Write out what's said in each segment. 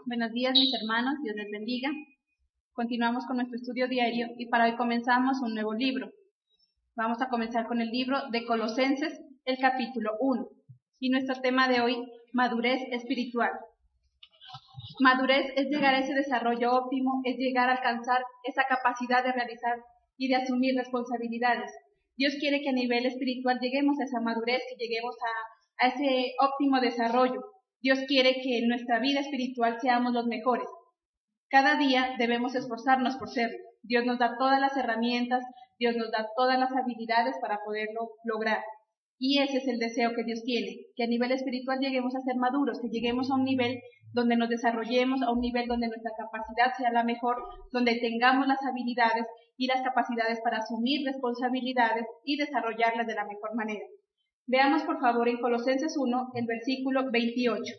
Buenos días, mis hermanos, Dios les bendiga. Continuamos con nuestro estudio diario y para hoy comenzamos un nuevo libro. Vamos a comenzar con el libro de Colosenses, el capítulo 1. Y nuestro tema de hoy, madurez espiritual. Madurez es llegar a ese desarrollo óptimo, es llegar a alcanzar esa capacidad de realizar y de asumir responsabilidades. Dios quiere que a nivel espiritual lleguemos a esa madurez, que lleguemos a ese óptimo desarrollo. Dios quiere que en nuestra vida espiritual seamos los mejores. Cada día debemos esforzarnos por serlo. Dios nos da todas las herramientas, Dios nos da todas las habilidades para poderlo lograr. Y ese es el deseo que Dios tiene, que a nivel espiritual lleguemos a ser maduros, que lleguemos a un nivel donde nos desarrollemos, a un nivel donde nuestra capacidad sea la mejor, donde tengamos las habilidades y las capacidades para asumir responsabilidades y desarrollarlas de la mejor manera. Veamos por favor en Colosenses 1, el versículo 28.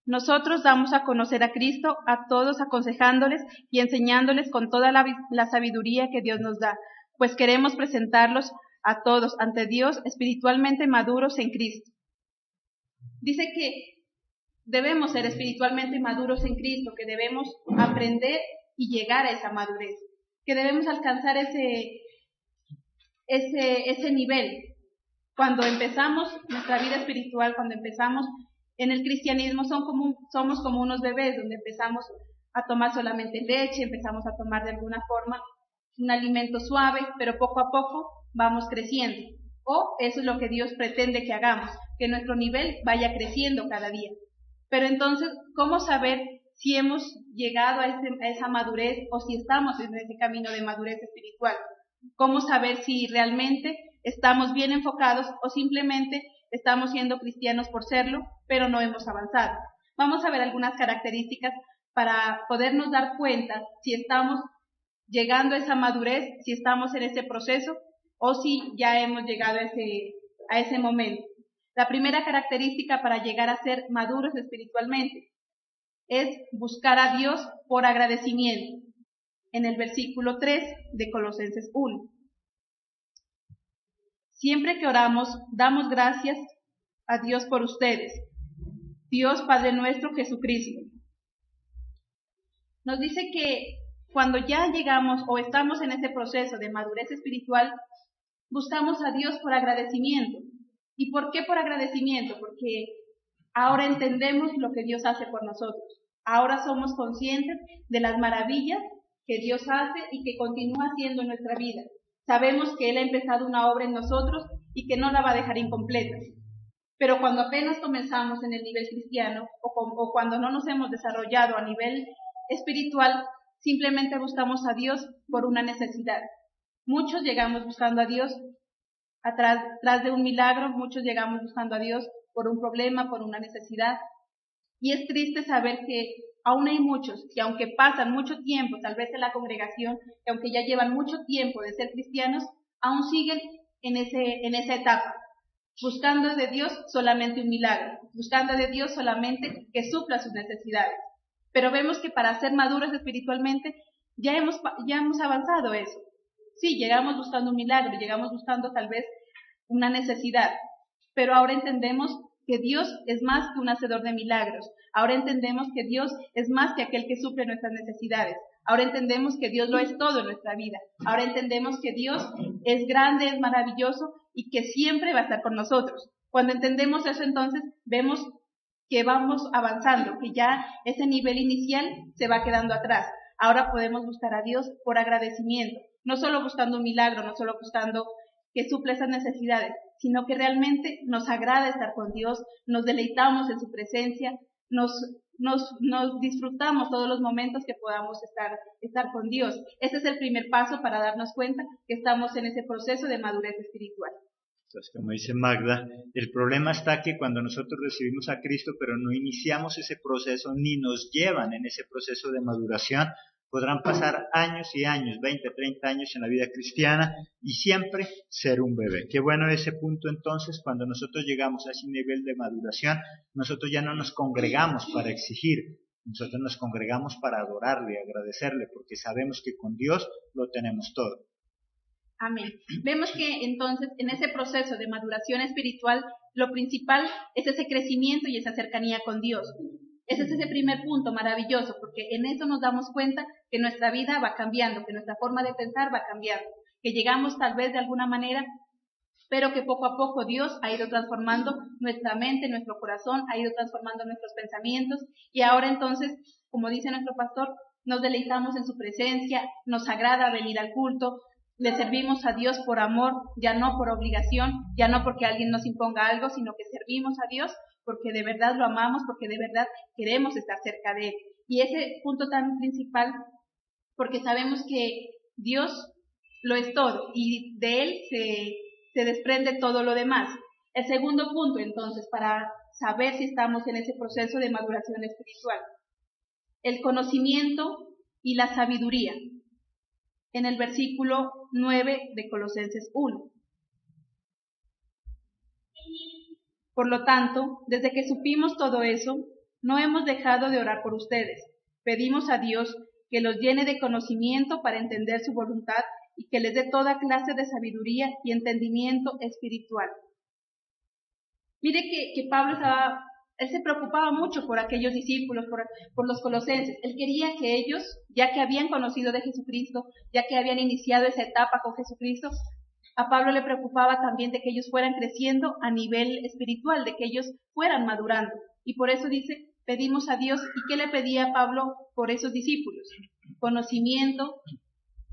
Nosotros damos a conocer a Cristo a todos aconsejándoles y enseñándoles con toda la sabiduría que Dios nos da, pues queremos presentarlos a todos ante Dios espiritualmente maduros en Cristo. Dice que debemos ser espiritualmente maduros en Cristo, que debemos aprender y llegar a esa madurez, que debemos alcanzar ese nivel. Cuando empezamos nuestra vida espiritual, cuando empezamos en el cristianismo, somos como unos bebés, donde empezamos a tomar solamente leche, empezamos a tomar de alguna forma un alimento suave, pero poco a poco vamos creciendo. O eso es lo que Dios pretende que hagamos, que nuestro nivel vaya creciendo cada día. Pero entonces, ¿cómo saber si hemos llegado a esa madurez o si estamos en ese camino de madurez espiritual? ¿Cómo saber si realmente estamos bien enfocados o simplemente estamos siendo cristianos por serlo, pero no hemos avanzado? Vamos a ver algunas características para podernos dar cuenta si estamos llegando a esa madurez, si estamos en ese proceso o si ya hemos llegado a ese momento. La primera característica para llegar a ser maduros espiritualmente es buscar a Dios por agradecimiento. En el versículo 3 de Colosenses 1. Siempre que oramos, damos gracias a Dios por ustedes. Dios Padre nuestro Jesucristo. Nos dice que cuando ya llegamos o estamos en ese proceso de madurez espiritual, buscamos a Dios por agradecimiento. ¿Y por qué por agradecimiento? Porque ahora entendemos lo que Dios hace por nosotros. Ahora somos conscientes de las maravillas que Dios hace y que continúa haciendo en nuestra vida. Sabemos que Él ha empezado una obra en nosotros y que no la va a dejar incompleta. Pero cuando apenas comenzamos en el nivel cristiano o cuando no nos hemos desarrollado a nivel espiritual, simplemente buscamos a Dios por una necesidad. Muchos llegamos buscando a Dios tras de un milagro, muchos llegamos buscando a Dios por un problema, por una necesidad. Y es triste saber que aún hay muchos que aunque pasan mucho tiempo, tal vez en la congregación, que aunque ya llevan mucho tiempo de ser cristianos, aún siguen en esa etapa, buscando de Dios solamente un milagro, buscando de Dios solamente que supla sus necesidades. Pero vemos que para ser maduros espiritualmente ya hemos avanzado eso. Sí, llegamos buscando un milagro, llegamos buscando tal vez una necesidad, pero ahora entendemos que Dios es más que un hacedor de milagros. Ahora entendemos que Dios es más que aquel que suple nuestras necesidades. Ahora entendemos que Dios lo es todo en nuestra vida. Ahora entendemos que Dios es grande, es maravilloso y que siempre va a estar con nosotros. Cuando entendemos eso, entonces vemos que vamos avanzando, que ya ese nivel inicial se va quedando atrás. Ahora podemos buscar a Dios por agradecimiento, no solo buscando un milagro, no solo buscando que suple esas necesidades, sino que realmente nos agrada estar con Dios, nos deleitamos en su presencia, nos disfrutamos todos los momentos que podamos estar con Dios. Ese es el primer paso para darnos cuenta que estamos en ese proceso de madurez espiritual. Entonces, como dice Magda, el problema está que cuando nosotros recibimos a Cristo, pero no iniciamos ese proceso, ni nos llevan en ese proceso de maduración, podrán pasar años y años, 20, 30 años en la vida cristiana y siempre ser un bebé. Qué bueno ese punto entonces, cuando nosotros llegamos a ese nivel de maduración, nosotros ya no nos congregamos para exigir, nosotros nos congregamos para adorarle, agradecerle, porque sabemos que con Dios lo tenemos todo. Amén. Vemos que entonces en ese proceso de maduración espiritual, lo principal es ese crecimiento y esa cercanía con Dios. Ese es ese primer punto maravilloso, porque en eso nos damos cuenta que nuestra vida va cambiando, que nuestra forma de pensar va cambiando, que llegamos tal vez de alguna manera, pero que poco a poco Dios ha ido transformando nuestra mente, nuestro corazón, ha ido transformando nuestros pensamientos, y ahora entonces, como dice nuestro pastor, nos deleitamos en su presencia, nos agrada venir al culto, le servimos a Dios por amor, ya no por obligación, ya no porque alguien nos imponga algo, sino que servimos a Dios porque de verdad lo amamos, porque de verdad queremos estar cerca de Él. Y ese punto tan principal, porque sabemos que Dios lo es todo y de Él se desprende todo lo demás. El segundo punto, entonces, para saber si estamos en ese proceso de maduración espiritual, el conocimiento y la sabiduría. En el versículo 9 de Colosenses 1. Por lo tanto, desde que supimos todo eso, no hemos dejado de orar por ustedes. Pedimos a Dios que los llene de conocimiento para entender su voluntad y que les dé toda clase de sabiduría y entendimiento espiritual. Mire que Pablo él se preocupaba mucho por aquellos discípulos, por los colosenses. Él quería que ellos, ya que habían conocido de Jesucristo, ya que habían iniciado esa etapa con Jesucristo, a Pablo le preocupaba también de que ellos fueran creciendo a nivel espiritual, de que ellos fueran madurando. Y por eso dice, pedimos a Dios. ¿Y qué le pedía Pablo por esos discípulos? Conocimiento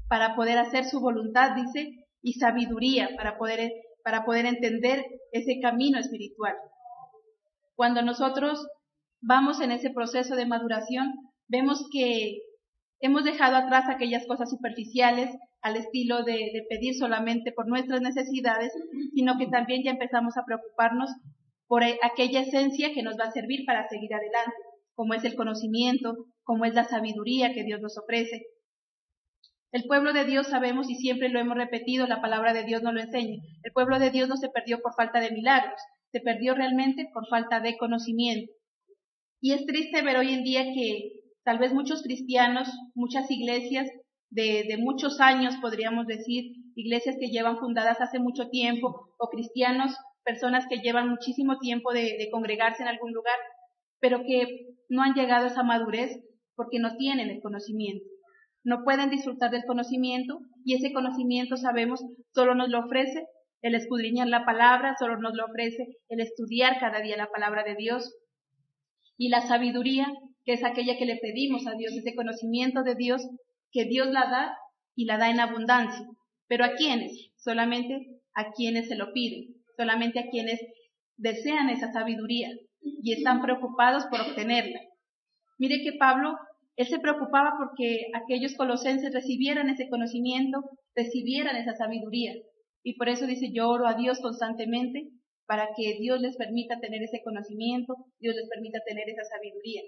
para poder hacer su voluntad, dice, y sabiduría para poder entender ese camino espiritual. Cuando nosotros vamos en ese proceso de maduración, vemos que hemos dejado atrás aquellas cosas superficiales al estilo de pedir solamente por nuestras necesidades, sino que también ya empezamos a preocuparnos por aquella esencia que nos va a servir para seguir adelante, como es el conocimiento, como es la sabiduría que Dios nos ofrece. El pueblo de Dios sabemos, y siempre lo hemos repetido, la palabra de Dios nos lo enseña, el pueblo de Dios no se perdió por falta de milagros, se perdió realmente por falta de conocimiento. Y es triste ver hoy en día que tal vez muchos cristianos, muchas iglesias de muchos años, podríamos decir, iglesias que llevan fundadas hace mucho tiempo, o cristianos, personas que llevan muchísimo tiempo de congregarse en algún lugar, pero que no han llegado a esa madurez porque no tienen el conocimiento. No pueden disfrutar del conocimiento, y ese conocimiento, sabemos, solo nos lo ofrece el escudriñar la palabra, solo nos lo ofrece el estudiar cada día la palabra de Dios. Y la sabiduría, que es aquella que le pedimos a Dios, ese conocimiento de Dios, que Dios la da y la da en abundancia. ¿Pero a quiénes? Solamente a quienes se lo piden, solamente a quienes desean esa sabiduría y están preocupados por obtenerla. Mire que Pablo, él se preocupaba porque aquellos colosenses recibieran ese conocimiento, recibieran esa sabiduría. Y por eso dice, yo oro a Dios constantemente para que Dios les permita tener ese conocimiento, Dios les permita tener esa sabiduría.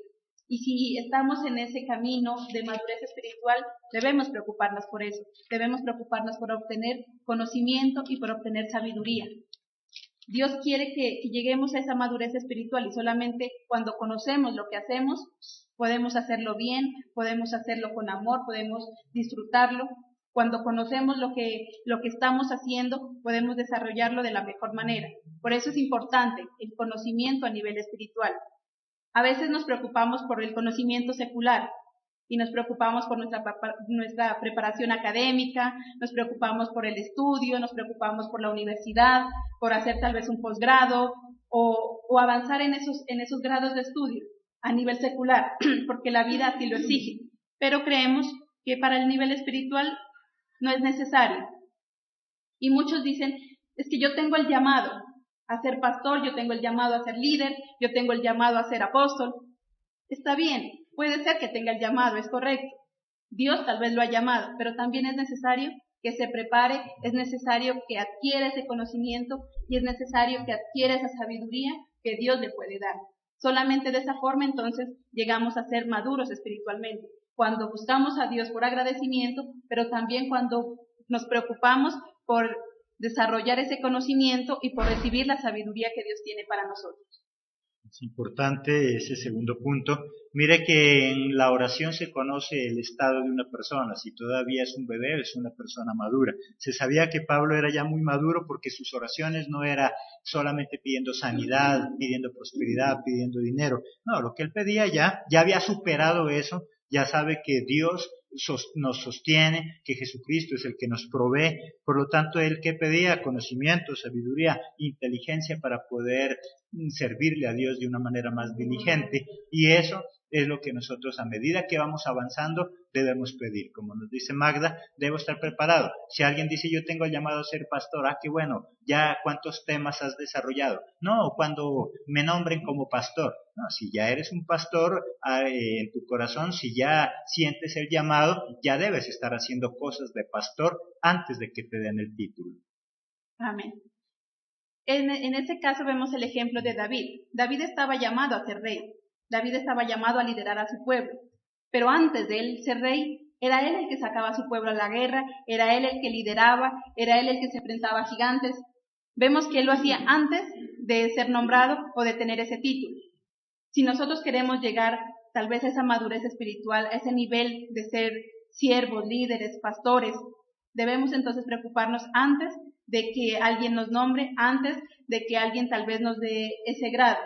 Y si estamos en ese camino de madurez espiritual, debemos preocuparnos por eso, debemos preocuparnos por obtener conocimiento y por obtener sabiduría. Dios quiere que lleguemos a esa madurez espiritual, y solamente cuando conocemos lo que hacemos, podemos hacerlo bien, podemos hacerlo con amor, podemos disfrutarlo. Cuando conocemos lo que estamos haciendo, podemos desarrollarlo de la mejor manera. Por eso es importante el conocimiento a nivel espiritual. A veces nos preocupamos por el conocimiento secular y nos preocupamos por nuestra preparación académica, nos preocupamos por el estudio, nos preocupamos por la universidad, por hacer tal vez un posgrado o avanzar en esos grados de estudio a nivel secular, porque la vida así lo exige. Pero creemos que para el nivel espiritual no es necesario. Y muchos dicen, es que yo tengo el llamado a ser pastor, yo tengo el llamado a ser líder, yo tengo el llamado a ser apóstol. Está bien, puede ser que tenga el llamado, es correcto. Dios tal vez lo ha llamado, pero también es necesario que se prepare, es necesario que adquiera ese conocimiento y es necesario que adquiera esa sabiduría que Dios le puede dar. Solamente de esa forma entonces llegamos a ser maduros espiritualmente. Cuando buscamos a Dios por agradecimiento, pero también cuando nos preocupamos por desarrollar ese conocimiento y por recibir la sabiduría que Dios tiene para nosotros. Es importante ese segundo punto. Mire que en la oración se conoce el estado de una persona, si todavía es un bebé, es una persona madura. Se sabía que Pablo era ya muy maduro porque sus oraciones no era solamente pidiendo sanidad, pidiendo prosperidad, pidiendo dinero. No, lo que él pedía ya había superado eso, ya sabe que Dios nos sostiene, que Jesucristo es el que nos provee. Por lo tanto, él que pedía conocimiento, sabiduría, inteligencia para poder servirle a Dios de una manera más diligente, y eso es lo que nosotros, a medida que vamos avanzando, debemos pedir. Como nos dice Magda, debo estar preparado. Si alguien dice, yo tengo el llamado a ser pastor, qué bueno, ya cuántos temas has desarrollado. No, cuando me nombren como pastor. No, si ya eres un pastor en tu corazón, si ya sientes el llamado, ya debes estar haciendo cosas de pastor antes de que te den el título. Amén. En ese caso vemos el ejemplo de David. David estaba llamado a ser rey. David estaba llamado a liderar a su pueblo. Pero antes de él ser rey, era él el que sacaba a su pueblo a la guerra, era él el que lideraba, era él el que se enfrentaba a gigantes. Vemos que él lo hacía antes de ser nombrado o de tener ese título. Si nosotros queremos llegar tal vez a esa madurez espiritual, a ese nivel de ser siervos, líderes, pastores, debemos entonces preocuparnos antes de que alguien nos nombre, antes de que alguien tal vez nos dé ese grado.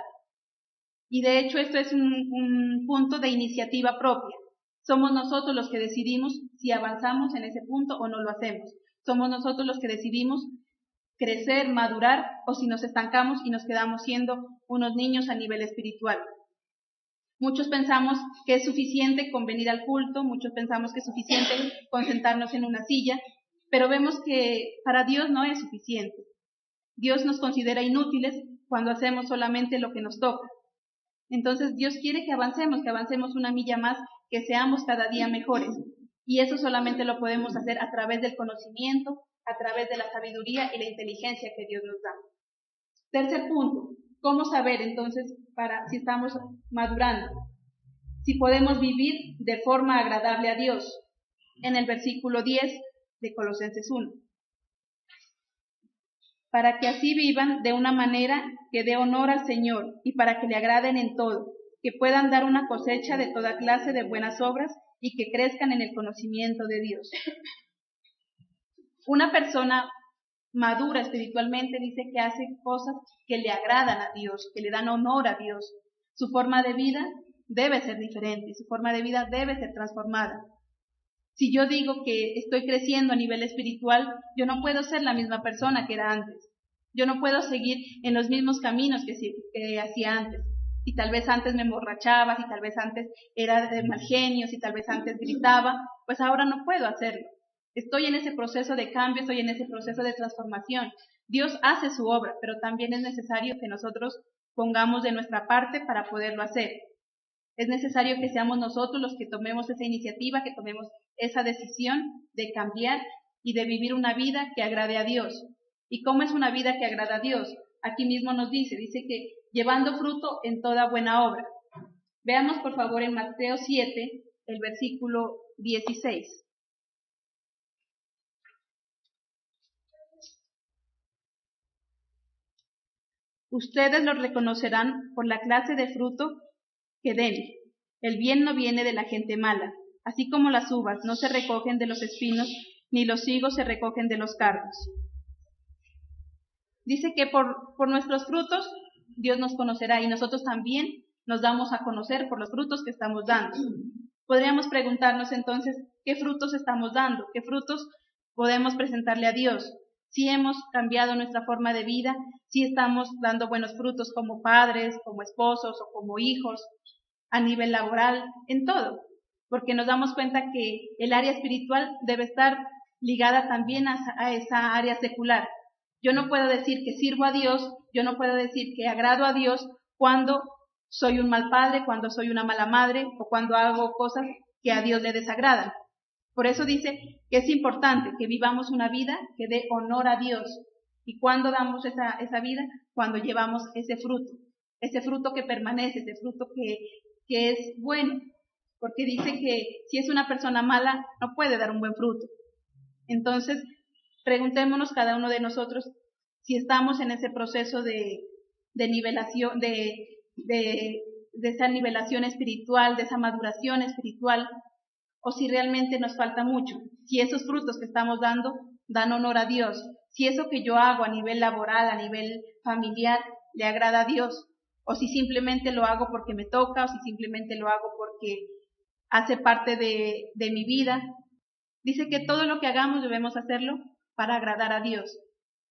Y de hecho esto es un punto de iniciativa propia. Somos nosotros los que decidimos si avanzamos en ese punto o no lo hacemos. Somos nosotros los que decidimos crecer, madurar, o si nos estancamos y nos quedamos siendo unos niños a nivel espiritual. Muchos pensamos que es suficiente con venir al culto, muchos pensamos que es suficiente con sentarnos en una silla, pero vemos que para Dios no es suficiente. Dios nos considera inútiles cuando hacemos solamente lo que nos toca. Entonces Dios quiere que avancemos una milla más, que seamos cada día mejores. Y eso solamente lo podemos hacer a través del conocimiento, a través de la sabiduría y la inteligencia que Dios nos da. Tercer punto, ¿cómo saber entonces si estamos madurando? Si podemos vivir de forma agradable a Dios. En el versículo 10 de Colosenses 1. Para que así vivan de una manera que dé honor al Señor y para que le agraden en todo, que puedan dar una cosecha de toda clase de buenas obras y que crezcan en el conocimiento de Dios. Una persona madura espiritualmente dice que hace cosas que le agradan a Dios, que le dan honor a Dios. Su forma de vida debe ser diferente, su forma de vida debe ser transformada. Si yo digo que estoy creciendo a nivel espiritual, yo no puedo ser la misma persona que era antes. Yo no puedo seguir en los mismos caminos que hacía antes. Si tal vez antes me emborrachaba, si tal vez antes era de mal genio, si tal vez antes gritaba, pues ahora no puedo hacerlo. Estoy en ese proceso de cambio, estoy en ese proceso de transformación. Dios hace su obra, pero también es necesario que nosotros pongamos de nuestra parte para poderlo hacer. Es necesario que seamos nosotros los que tomemos esa iniciativa, que tomemos esa decisión de cambiar y de vivir una vida que agrade a Dios. ¿Y cómo es una vida que agrada a Dios? Aquí mismo nos dice que llevando fruto en toda buena obra. Veamos por favor en Mateo 7, el versículo 16. Ustedes los reconocerán por la clase de fruto que den. El bien no viene de la gente mala, así como las uvas no se recogen de los espinos, ni los higos se recogen de los cardos. Dice que por nuestros frutos Dios nos conocerá y nosotros también nos damos a conocer por los frutos que estamos dando. Podríamos preguntarnos entonces, ¿qué frutos estamos dando? ¿Qué frutos podemos presentarle a Dios? Si hemos cambiado nuestra forma de vida, si estamos dando buenos frutos como padres, como esposos o como hijos, a nivel laboral, en todo, porque nos damos cuenta que el área espiritual debe estar ligada también a esa área secular. Yo no puedo decir que sirvo a Dios, yo no puedo decir que agrado a Dios cuando soy un mal padre, cuando soy una mala madre o cuando hago cosas que a Dios le desagradan. Por eso dice que es importante que vivamos una vida que dé honor a Dios. ¿Y cuándo damos esa vida? Cuando llevamos ese fruto que permanece, ese fruto que es bueno. Porque dice que si es una persona mala, no puede dar un buen fruto. Entonces, preguntémonos cada uno de nosotros si estamos en ese proceso de nivelación, de de esa nivelación espiritual, de esa maduración espiritual, o si realmente nos falta mucho, si esos frutos que estamos dando dan honor a Dios, si eso que yo hago a nivel laboral, a nivel familiar, le agrada a Dios, o si simplemente lo hago porque me toca, o si simplemente lo hago porque hace parte de mi vida. Dice que todo lo que hagamos debemos hacerlo para agradar a Dios.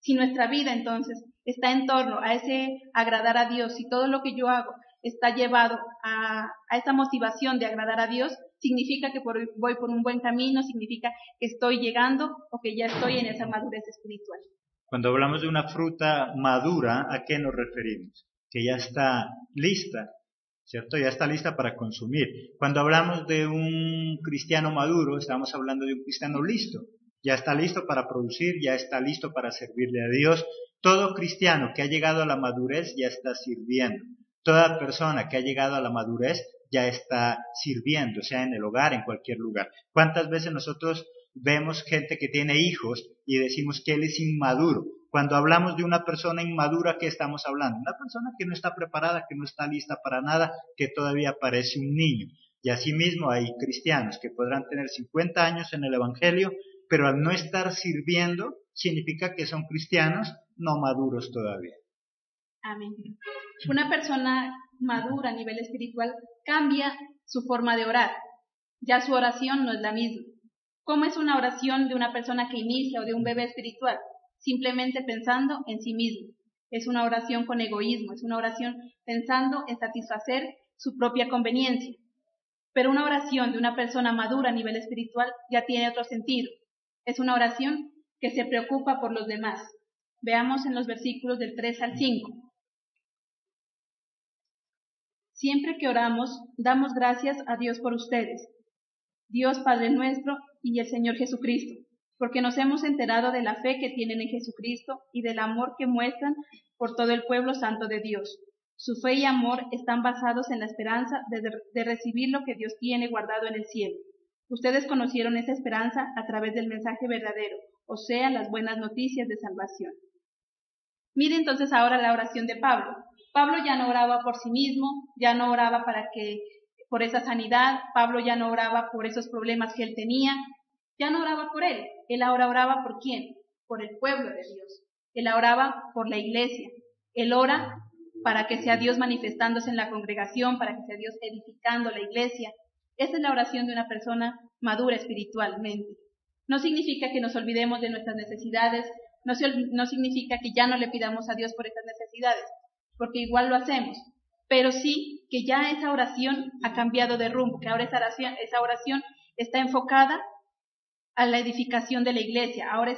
Si nuestra vida entonces está en torno a ese agradar a Dios, si todo lo que yo hago está llevado a esa motivación de agradar a Dios, significa que voy por un buen camino, significa que estoy llegando o que ya estoy en esa madurez espiritual. Cuando hablamos de una fruta madura, ¿a qué nos referimos? Que ya está lista, ¿cierto? Ya está lista para consumir. Cuando hablamos de un cristiano maduro, estamos hablando de un cristiano listo. Ya está listo para producir, ya está listo para servirle a Dios. Todo cristiano que ha llegado a la madurez ya está sirviendo. Toda persona que ha llegado a la madurez ya está sirviendo, sea en el hogar, en cualquier lugar. ¿Cuántas veces nosotros vemos gente que tiene hijos y decimos que él es inmaduro? Cuando hablamos de una persona inmadura, ¿qué estamos hablando? Una persona que no está preparada, que no está lista para nada, que todavía parece un niño. Y asimismo hay cristianos que podrán tener 50 años en el Evangelio, pero al no estar sirviendo, significa que son cristianos no maduros todavía. Amén. Una persona madura a nivel espiritual cambia su forma de orar. Ya su oración no es la misma. ¿Cómo es una oración de una persona que inicia o de un bebé espiritual? Simplemente pensando en sí mismo. Es una oración con egoísmo, es una oración pensando en satisfacer su propia conveniencia. Pero una oración de una persona madura a nivel espiritual ya tiene otro sentido. Es una oración que se preocupa por los demás. Veamos en los versículos del 3 al 5. Siempre que oramos, damos gracias a Dios por ustedes, Dios Padre nuestro y el Señor Jesucristo, porque nos hemos enterado de la fe que tienen en Jesucristo y del amor que muestran por todo el pueblo santo de Dios. Su fe y amor están basados en la esperanza de recibir lo que Dios tiene guardado en el cielo. Ustedes conocieron esa esperanza a través del mensaje verdadero, o sea, las buenas noticias de salvación. Mire entonces ahora la oración de Pablo. Pablo ya no oraba por sí mismo, ya no oraba por esa sanidad, Pablo ya no oraba por esos problemas que él tenía, ya no oraba por él ahora oraba ¿por quién? Por el pueblo de Dios, él oraba por la iglesia, él ora para que sea Dios manifestándose en la congregación, para que sea Dios edificando la iglesia. Esa es la oración de una persona madura espiritualmente. No significa que nos olvidemos de nuestras necesidades, no significa que ya no le pidamos a Dios por esas necesidades, porque igual lo hacemos, pero sí que ya esa oración ha cambiado de rumbo, que ahora esa oración está enfocada a la edificación de la iglesia. Ahora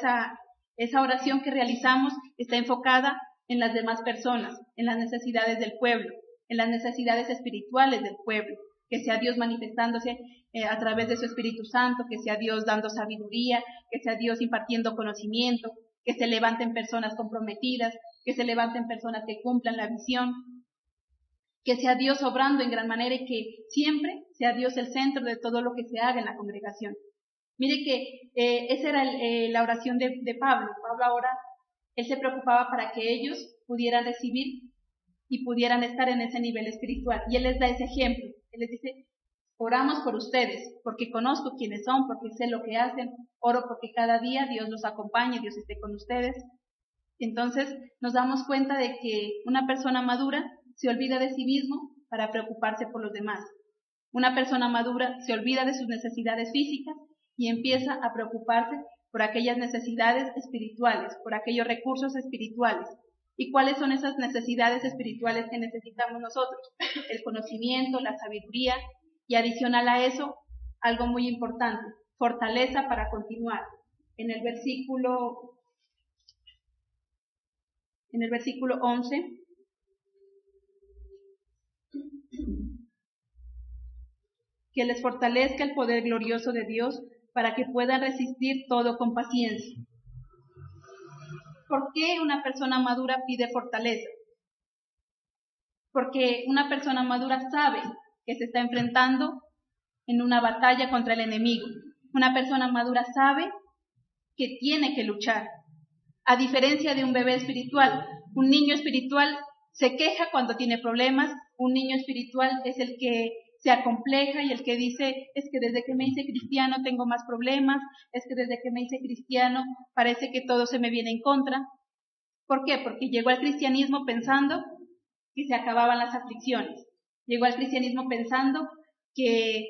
esa oración que realizamos está enfocada en las demás personas, en las necesidades del pueblo, en las necesidades espirituales del pueblo, que sea Dios manifestándose a través de su Espíritu Santo, que sea Dios dando sabiduría, que sea Dios impartiendo conocimiento, que se levanten personas comprometidas, que se levanten personas que cumplan la visión, que sea Dios obrando en gran manera y que siempre sea Dios el centro de todo lo que se haga en la congregación. Mire que esa era la oración de Pablo. Pablo ahora, él se preocupaba para que ellos pudieran recibir y pudieran estar en ese nivel espiritual. Y él les da ese ejemplo. Él les dice, oramos por ustedes, porque conozco quiénes son, porque sé lo que hacen, oro porque cada día Dios los acompañe, Dios esté con ustedes. Entonces nos damos cuenta de que una persona madura se olvida de sí mismo para preocuparse por los demás. Una persona madura se olvida de sus necesidades físicas y empieza a preocuparse por aquellas necesidades espirituales, por aquellos recursos espirituales. ¿Y cuáles son esas necesidades espirituales que necesitamos nosotros? El conocimiento, la sabiduría y adicional a eso, algo muy importante, fortaleza para continuar. En el versículo 11, que les fortalezca el poder glorioso de Dios para que puedan resistir todo con paciencia. ¿Por qué una persona madura pide fortaleza? Porque una persona madura sabe que se está enfrentando en una batalla contra el enemigo. Una persona madura sabe que tiene que luchar. A diferencia de un bebé espiritual, un niño espiritual se queja cuando tiene problemas. Un niño espiritual es el que se acompleja y el que dice, es que desde que me hice cristiano tengo más problemas, es que desde que me hice cristiano parece que todo se me viene en contra. ¿Por qué? Porque llegó al cristianismo pensando que se acababan las aflicciones. Llegó al cristianismo pensando que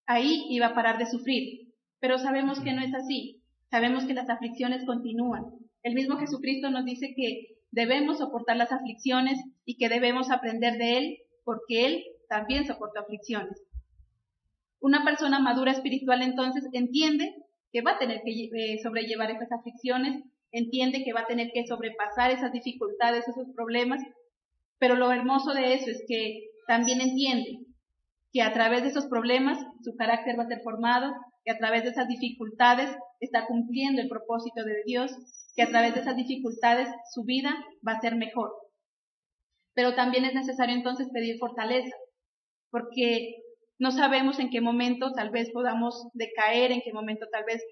ahí iba a parar de sufrir. Pero sabemos que no es así. Sabemos que las aflicciones continúan. El mismo Jesucristo nos dice que debemos soportar las aflicciones y que debemos aprender de Él, porque Él también soportó aflicciones. Una persona madura espiritual entonces entiende que va a tener que sobrellevar esas aflicciones, entiende que va a tener que sobrepasar esas dificultades, esos problemas, pero lo hermoso de eso es que también entiende que a través de esos problemas su carácter va a ser formado, que a través de esas dificultades está cumpliendo el propósito de Dios, que a través de esas dificultades su vida va a ser mejor. Pero también es necesario entonces pedir fortaleza, porque no sabemos en qué momento tal vez podamos decaer, en qué momento tal vez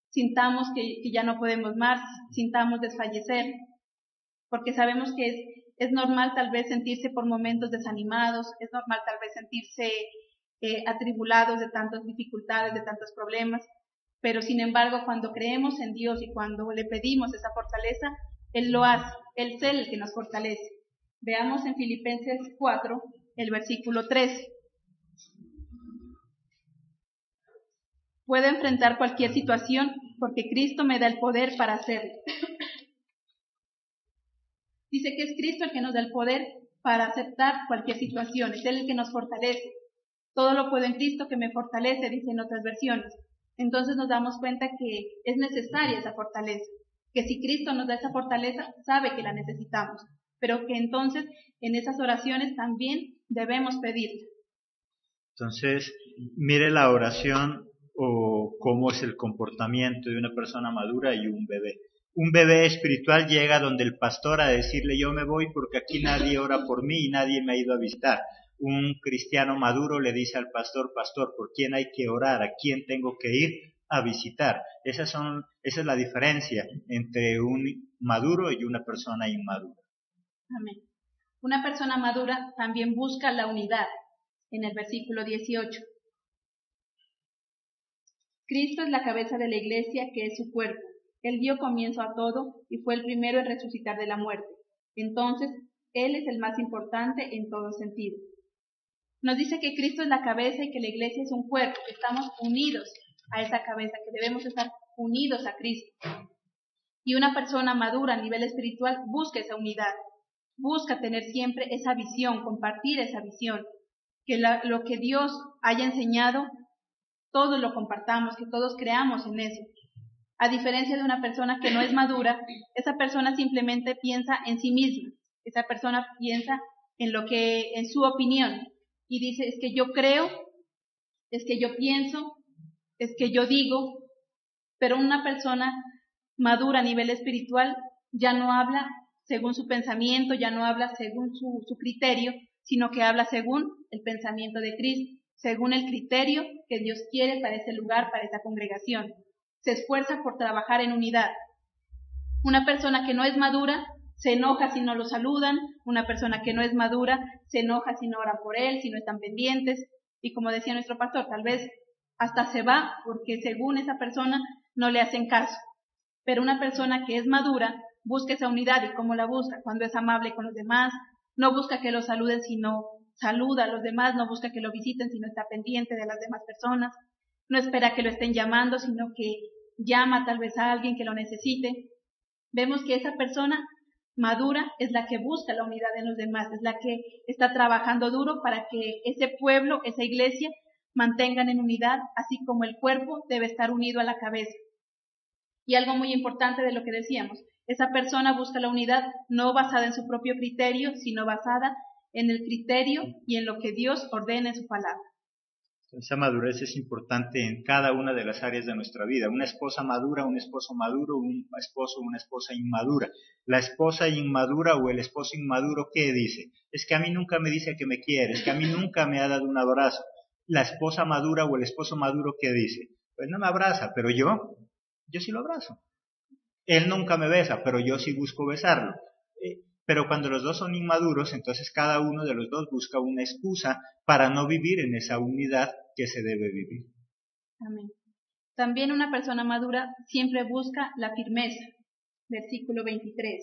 sintamos que ya no podemos más, sintamos desfallecer, porque sabemos que es normal tal vez sentirse por momentos desanimados, es normal tal vez sentirse atribulados de tantas dificultades, de tantos problemas, pero sin embargo cuando creemos en Dios y cuando le pedimos esa fortaleza, Él lo hace, Él es el que nos fortalece. Veamos en Filipenses 4, el versículo 3. Puedo enfrentar cualquier situación porque Cristo me da el poder para hacerlo. Dice que es Cristo el que nos da el poder para aceptar cualquier situación, es Él el que nos fortalece. Todo lo puedo en Cristo que me fortalece, dice en otras versiones. Entonces nos damos cuenta que es necesaria esa fortaleza, que si Cristo nos da esa fortaleza, sabe que la necesitamos, pero que entonces en esas oraciones también debemos pedirla. Entonces, mire la oración o cómo es el comportamiento de una persona madura y un bebé. Un bebé espiritual llega donde el pastor a decirle yo me voy porque aquí nadie ora por mí y nadie me ha ido a visitar. Un cristiano maduro le dice al pastor, pastor, ¿por quién hay que orar? ¿A quién tengo que ir a visitar? Esa es la diferencia entre un maduro y una persona inmadura. Amén. Una persona madura también busca la unidad. En el versículo 18. Cristo es la cabeza de la iglesia, que es su cuerpo. Él dio comienzo a todo y fue el primero en resucitar de la muerte. Entonces, Él es el más importante en todo sentido. Nos dice que Cristo es la cabeza y que la iglesia es un cuerpo, que estamos unidos a esa cabeza, que debemos estar unidos a Cristo. Y una persona madura a nivel espiritual busca esa unidad, busca tener siempre esa visión, compartir esa visión, que lo que Dios haya enseñado, todos lo compartamos, que todos creamos en eso. A diferencia de una persona que no es madura, esa persona simplemente piensa en sí misma, esa persona piensa en su opinión, y dice, es que yo creo, es que yo pienso, es que yo digo, pero una persona madura a nivel espiritual ya no habla según su pensamiento, ya no habla según su criterio, sino que habla según el pensamiento de Cristo, según el criterio que Dios quiere para ese lugar, para esa congregación. Se esfuerza por trabajar en unidad. Una persona que no es madura se enoja si no lo saludan, una persona que no es madura se enoja si no oran por él, si no están pendientes, y como decía nuestro pastor, tal vez hasta se va porque según esa persona no le hacen caso. Pero una persona que es madura busca esa unidad. ¿Y cómo la busca? Cuando es amable con los demás, no busca que lo saluden sino saluda a los demás, no busca que lo visiten sino está pendiente de las demás personas, no espera que lo estén llamando sino que llama tal vez a alguien que lo necesite. Vemos que esa persona madura es la que busca la unidad en los demás, es la que está trabajando duro para que ese pueblo, esa iglesia, mantengan en unidad, así como el cuerpo debe estar unido a la cabeza. Y algo muy importante de lo que decíamos, esa persona busca la unidad no basada en su propio criterio, sino basada en el criterio y en lo que Dios ordena en su palabra. Esa madurez es importante en cada una de las áreas de nuestra vida. Una esposa madura, un esposo maduro, un esposo, una esposa inmadura. La esposa inmadura o el esposo inmaduro, ¿qué dice? Es que a mí nunca me dice que me quiere, es que a mí nunca me ha dado un abrazo. La esposa madura o el esposo maduro, ¿qué dice? Pues no me abraza, pero yo sí lo abrazo. Él nunca me besa, pero yo sí busco besarlo. Pero cuando los dos son inmaduros, entonces cada uno de los dos busca una excusa para no vivir en esa unidad que se debe vivir. Amén. También una persona madura siempre busca la firmeza. Versículo 23.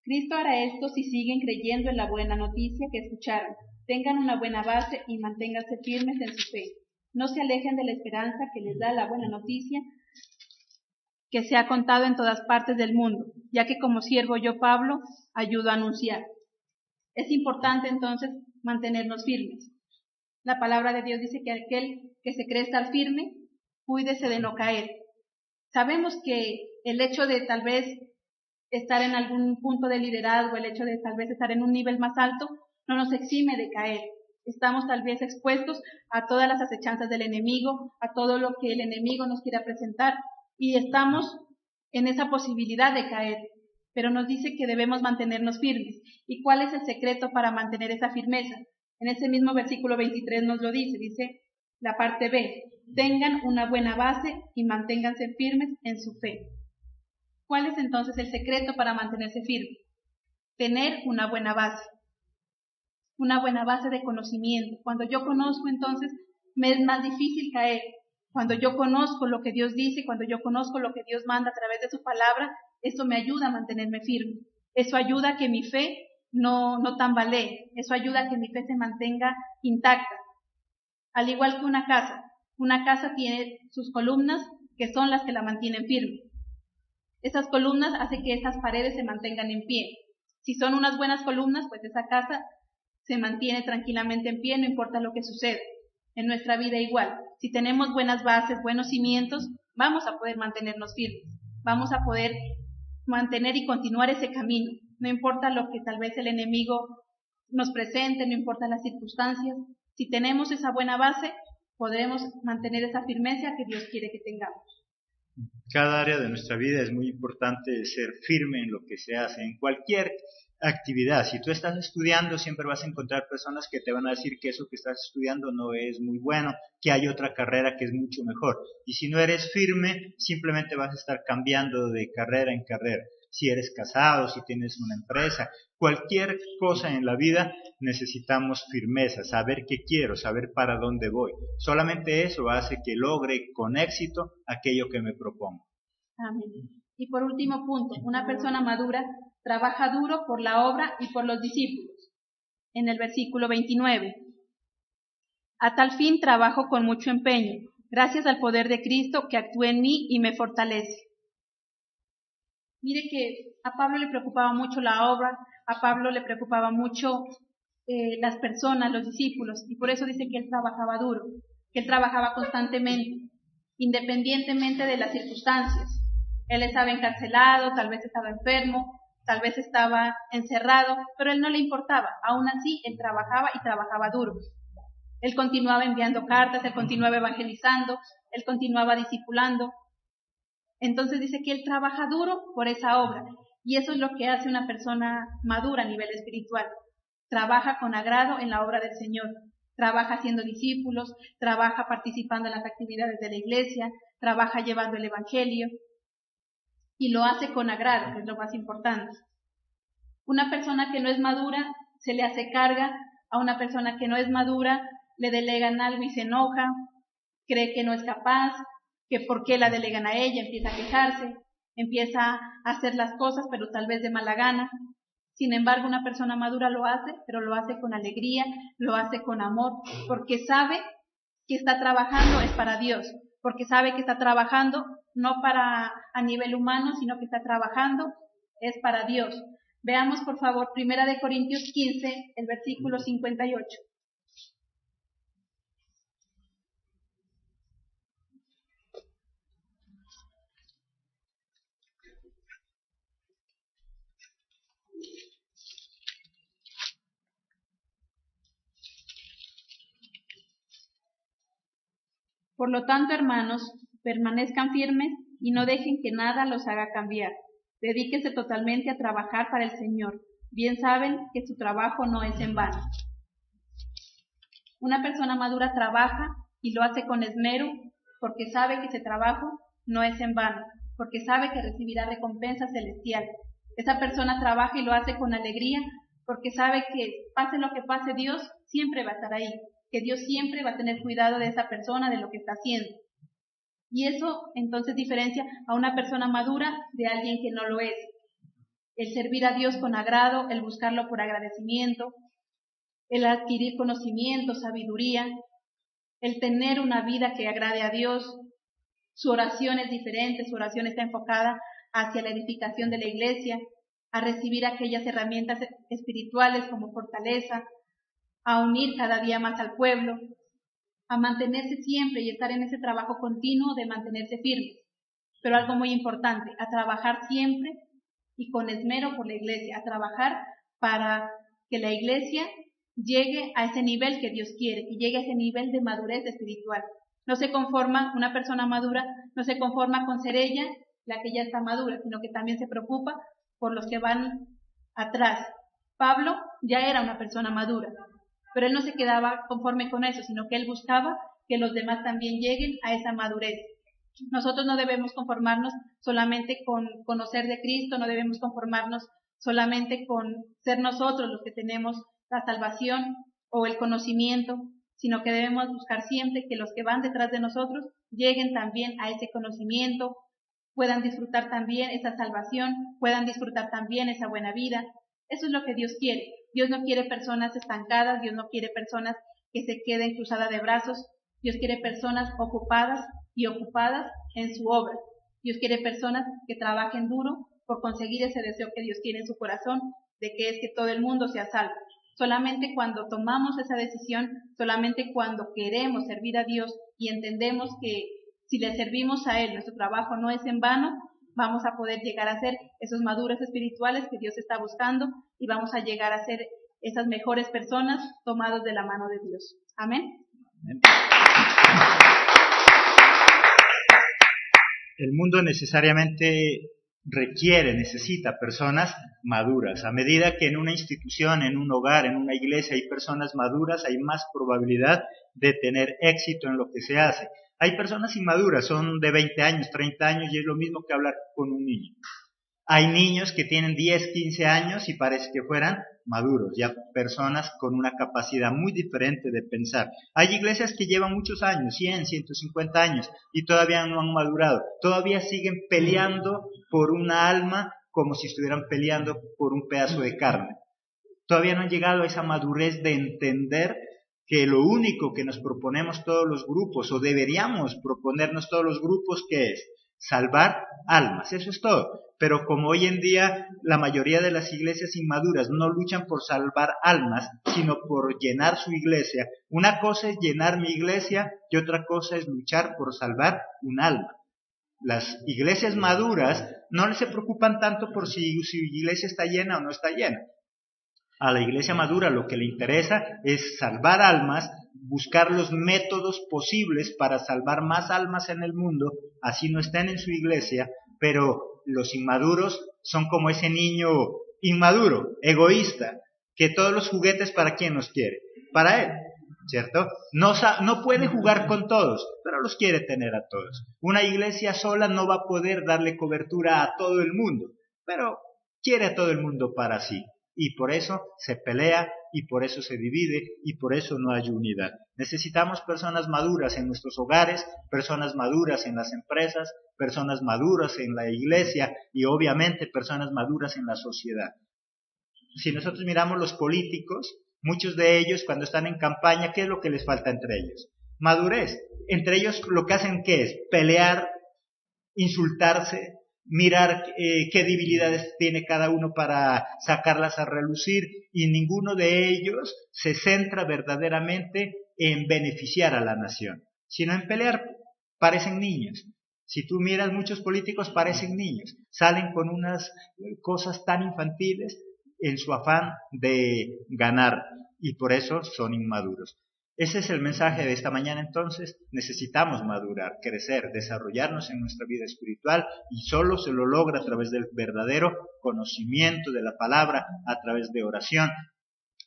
Cristo hará esto si siguen creyendo en la buena noticia que escucharon. Tengan una buena base y manténganse firmes en su fe. No se alejen de la esperanza que les da la buena noticia que se ha contado en todas partes del mundo, ya que como siervo yo, Pablo, ayudo a anunciar. Es importante entonces mantenernos firmes. La palabra de Dios dice que aquel que se cree estar firme, cuídese de no caer. Sabemos que el hecho de tal vez estar en algún punto de liderazgo, el hecho de tal vez estar en un nivel más alto, no nos exime de caer. Estamos tal vez expuestos a todas las acechanzas del enemigo, a todo lo que el enemigo nos quiera presentar, y estamos en esa posibilidad de caer, pero nos dice que debemos mantenernos firmes. ¿Y cuál es el secreto para mantener esa firmeza? En ese mismo versículo 23 nos lo dice la parte B, tengan una buena base y manténganse firmes en su fe. ¿Cuál es entonces el secreto para mantenerse firme? Tener una buena base de conocimiento. Cuando yo conozco, entonces me es más difícil caer. Cuando yo conozco lo que Dios dice, cuando yo conozco lo que Dios manda a través de su palabra, eso me ayuda a mantenerme firme. Eso ayuda a que mi fe no tambalee. Eso ayuda a que mi fe se mantenga intacta. Al igual que una casa tiene sus columnas que son las que la mantienen firme. Esas columnas hacen que esas paredes se mantengan en pie. Si son unas buenas columnas, pues esa casa se mantiene tranquilamente en pie, no importa lo que suceda. En nuestra vida igual. Si tenemos buenas bases, buenos cimientos, vamos a poder mantenernos firmes. Vamos a poder mantener y continuar ese camino. No importa lo que tal vez el enemigo nos presente, no importa las circunstancias. Si tenemos esa buena base, podremos mantener esa firmeza que Dios quiere que tengamos. Cada área de nuestra vida es muy importante ser firme en lo que se hace, en cualquier actividad. Si tú estás estudiando, siempre vas a encontrar personas que te van a decir que eso que estás estudiando no es muy bueno, que hay otra carrera que es mucho mejor. Y si no eres firme, simplemente vas a estar cambiando de carrera en carrera. Si eres casado, si tienes una empresa, cualquier cosa en la vida necesitamos firmeza, saber qué quiero, saber para dónde voy. Solamente eso hace que logre con éxito aquello que me propongo. Amén. Y por último punto, una persona madura trabaja duro por la obra y por los discípulos. En el versículo 29. A tal fin trabajo con mucho empeño, gracias al poder de Cristo que actúa en mí y me fortalece. Mire que a Pablo le preocupaba mucho la obra, a Pablo le preocupaba mucho las personas, los discípulos, y por eso dice que él trabajaba duro, que él trabajaba constantemente, independientemente de las circunstancias. Él estaba encarcelado, tal vez estaba enfermo, tal vez estaba encerrado, pero a él no le importaba. Aún así, él trabajaba y trabajaba duro. Él continuaba enviando cartas, él continuaba evangelizando, él continuaba discipulando. Entonces dice que él trabaja duro por esa obra. Y eso es lo que hace una persona madura a nivel espiritual. Trabaja con agrado en la obra del Señor. Trabaja haciendo discípulos, trabaja participando en las actividades de la iglesia, trabaja llevando el evangelio. Y lo hace con agrado, que es lo más importante. Una persona que no es madura se le hace carga, a una persona que no es madura le delegan algo y se enoja, cree que no es capaz, que por qué la delegan a ella, empieza a quejarse, empieza a hacer las cosas pero tal vez de mala gana. Sin embargo, una persona madura lo hace, pero lo hace con alegría, lo hace con amor, porque sabe que está trabajando es para Dios, porque sabe que está trabajando no para a nivel humano, sino que está trabajando es para Dios. Veamos, por favor, 1 Corintios 15, el versículo 58. Por lo tanto, hermanos, permanezcan firmes y no dejen que nada los haga cambiar. Dedíquense totalmente a trabajar para el Señor. Bien saben que su trabajo no es en vano. Una persona madura trabaja y lo hace con esmero porque sabe que ese trabajo no es en vano, porque sabe que recibirá recompensa celestial. Esa persona trabaja y lo hace con alegría, porque sabe que pase lo que pase, Dios siempre va a estar ahí, que Dios siempre va a tener cuidado de esa persona, de lo que está haciendo. Y eso entonces diferencia a una persona madura de alguien que no lo es. El servir a Dios con agrado, el buscarlo por agradecimiento, el adquirir conocimiento, sabiduría, el tener una vida que agrade a Dios. Su oración es diferente, su oración está enfocada hacia la edificación de la iglesia, a recibir aquellas herramientas espirituales como fortaleza, a unir cada día más al pueblo, a mantenerse siempre y estar en ese trabajo continuo de mantenerse firmes. Pero algo muy importante, a trabajar siempre y con esmero por la iglesia, a trabajar para que la iglesia llegue a ese nivel que Dios quiere y llegue a ese nivel de madurez espiritual. No se conforma, una persona madura no se conforma con ser ella la que ya está madura, sino que también se preocupa por los que van atrás. Pablo ya era una persona madura, pero él no se quedaba conforme con eso, sino que él buscaba que los demás también lleguen a esa madurez. Nosotros no debemos conformarnos solamente con conocer de Cristo, no debemos conformarnos solamente con ser nosotros los que tenemos la salvación o el conocimiento, sino que debemos buscar siempre que los que van detrás de nosotros lleguen también a ese conocimiento, puedan disfrutar también esa salvación, puedan disfrutar también esa buena vida. Eso es lo que Dios quiere. Dios no quiere personas estancadas, Dios no quiere personas que se queden cruzadas de brazos. Dios quiere personas ocupadas y ocupadas en su obra. Dios quiere personas que trabajen duro por conseguir ese deseo que Dios tiene en su corazón, de que es que todo el mundo sea salvo. Solamente cuando tomamos esa decisión, solamente cuando queremos servir a Dios y entendemos que si le servimos a Él, nuestro trabajo no es en vano, vamos a poder llegar a ser esos maduros espirituales que Dios está buscando y vamos a llegar a ser esas mejores personas tomados de la mano de Dios. Amén. El mundo necesariamente necesita personas maduras. A medida que en una institución, en un hogar, en una iglesia hay personas maduras, hay más probabilidad de tener éxito en lo que se hace. Hay personas inmaduras, son de 20 años, 30 años y es lo mismo que hablar con un niño. Hay niños que tienen 10, 15 años y parece que fueran maduros, ya personas con una capacidad muy diferente de pensar. Hay iglesias que llevan muchos años, 100, 150 años, y todavía no han madurado. Todavía siguen peleando por una alma como si estuvieran peleando por un pedazo de carne. Todavía no han llegado a esa madurez de entender que lo único que nos proponemos todos los grupos, o deberíamos proponernos todos los grupos, ¿qué es? Salvar almas, eso es todo. Pero como hoy en día la mayoría de las iglesias inmaduras no luchan por salvar almas, sino por llenar su iglesia. Una cosa es llenar mi iglesia y otra cosa es luchar por salvar un alma. Las iglesias maduras no se preocupan tanto por si su iglesia está llena o no está llena. A la iglesia madura lo que le interesa es salvar almas, buscar los métodos posibles para salvar más almas en el mundo, así no estén en su iglesia, pero los inmaduros son como ese niño inmaduro, egoísta, que todos los juguetes ¿para quién los quiere? Para él, ¿cierto? No puede jugar con todos, pero los quiere tener a todos. Una iglesia sola no va a poder darle cobertura a todo el mundo, pero quiere a todo el mundo para sí. Y por eso se pelea, y por eso se divide, y por eso no hay unidad. Necesitamos personas maduras en nuestros hogares, personas maduras en las empresas, personas maduras en la iglesia, y obviamente personas maduras en la sociedad. Si nosotros miramos los políticos, muchos de ellos cuando están en campaña, ¿qué es lo que les falta entre ellos? Madurez. Entre ellos lo que hacen, ¿qué es? Pelear, insultarse, mirar qué debilidades tiene cada uno para sacarlas a relucir, y ninguno de ellos se centra verdaderamente en beneficiar a la nación, sino en pelear. Parecen niños. Si tú miras, muchos políticos parecen niños, salen con unas cosas tan infantiles en su afán de ganar, y por eso son inmaduros. Ese es el mensaje de esta mañana. Entonces, necesitamos madurar, crecer, desarrollarnos en nuestra vida espiritual, y solo se lo logra a través del verdadero conocimiento de la palabra, a través de oración,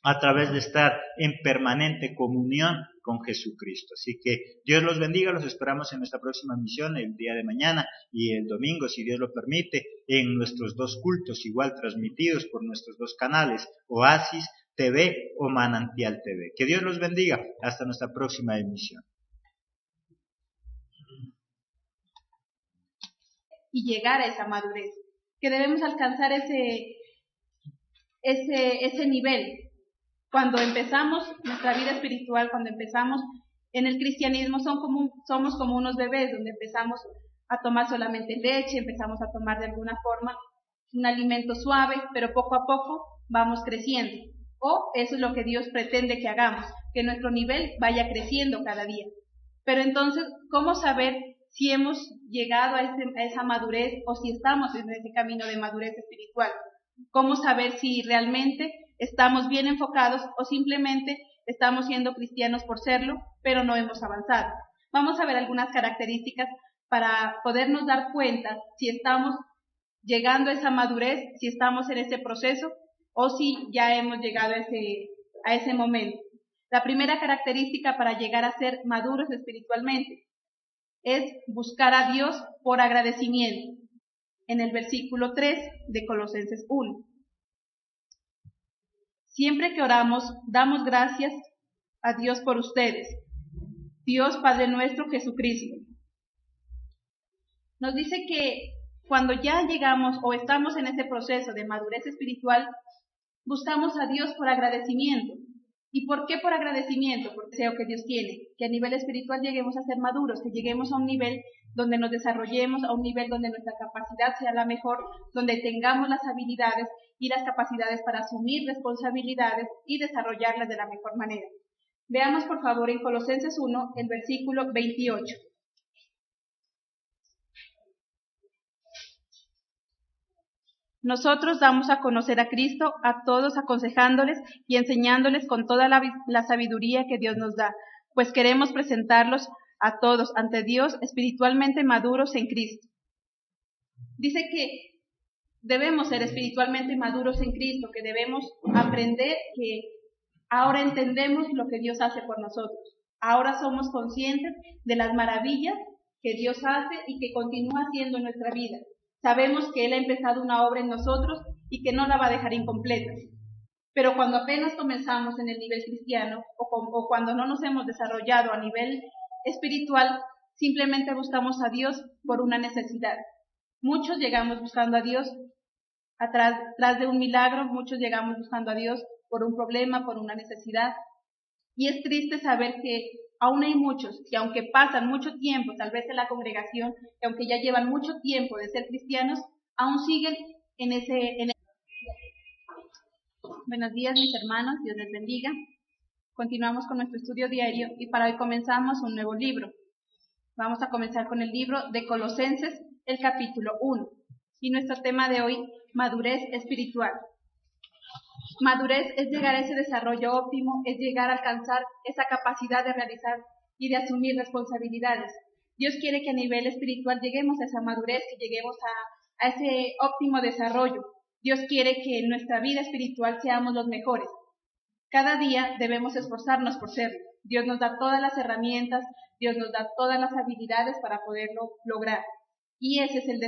a través de estar en permanente comunión con Jesucristo. Así que Dios los bendiga, los esperamos en nuestra próxima misión el día de mañana y el domingo, si Dios lo permite, en nuestros 2 cultos, igual transmitidos por nuestros 2 canales, Oasis TV o Manantial TV. Que Dios los bendiga, hasta nuestra próxima emisión. Y llegar a esa madurez, que debemos alcanzar ese nivel. Cuando empezamos nuestra vida espiritual, cuando empezamos en el cristianismo, somos como unos bebés, donde empezamos a tomar solamente leche, empezamos a tomar de alguna forma un alimento suave, pero poco a poco vamos creciendo. O eso es lo que Dios pretende que hagamos, que nuestro nivel vaya creciendo cada día. Pero entonces, ¿cómo saber si hemos llegado a esa madurez o si estamos en ese camino de madurez espiritual? ¿Cómo saber si realmente estamos bien enfocados o simplemente estamos siendo cristianos por serlo, pero no hemos avanzado? Vamos a ver algunas características para podernos dar cuenta si estamos llegando a esa madurez, si estamos en ese proceso o si ya hemos llegado a ese momento. La primera característica para llegar a ser maduros espiritualmente es buscar a Dios por agradecimiento. En el versículo 3 de Colosenses 1. Siempre que oramos, damos gracias a Dios por ustedes. Dios Padre nuestro Jesucristo. Nos dice que cuando ya llegamos o estamos en ese proceso de madurez espiritual, buscamos a Dios por agradecimiento. ¿Y por qué por agradecimiento? Por el deseo que Dios tiene, que a nivel espiritual lleguemos a ser maduros, que lleguemos a un nivel donde nos desarrollemos, a un nivel donde nuestra capacidad sea la mejor, donde tengamos las habilidades y las capacidades para asumir responsabilidades y desarrollarlas de la mejor manera. Veamos por favor en Colosenses 1, el versículo 28. Nosotros damos a conocer a Cristo a todos aconsejándoles y enseñándoles con toda la sabiduría que Dios nos da, pues queremos presentarlos a todos ante Dios espiritualmente maduros en Cristo. Dice que debemos ser espiritualmente maduros en Cristo, que debemos aprender que ahora entendemos lo que Dios hace por nosotros. Ahora somos conscientes de las maravillas que Dios hace y que continúa haciendo en nuestra vida. Sabemos que Él ha empezado una obra en nosotros y que no la va a dejar incompleta. Pero cuando apenas comenzamos en el nivel cristiano o cuando no nos hemos desarrollado a nivel espiritual, simplemente buscamos a Dios por una necesidad. Muchos llegamos buscando a Dios tras de un milagro, muchos llegamos buscando a Dios por un problema, por una necesidad. Y es triste saber que aún hay muchos que aunque pasan mucho tiempo, tal vez en la congregación, que aunque ya llevan mucho tiempo de ser cristianos, aún siguen en ese. Buenos días mis hermanos, Dios les bendiga. Continuamos con nuestro estudio diario y para hoy comenzamos un nuevo libro. Vamos a comenzar con el libro de Colosenses, el capítulo 1. Y nuestro tema de hoy, madurez espiritual. Madurez es llegar a ese desarrollo óptimo, es llegar a alcanzar esa capacidad de realizar y de asumir responsabilidades. Dios quiere que a nivel espiritual lleguemos a esa madurez, que lleguemos a ese óptimo desarrollo. Dios quiere que en nuestra vida espiritual seamos los mejores. Cada día debemos esforzarnos por serlo. Dios nos da todas las herramientas, Dios nos da todas las habilidades para poderlo lograr. Y ese es el deseo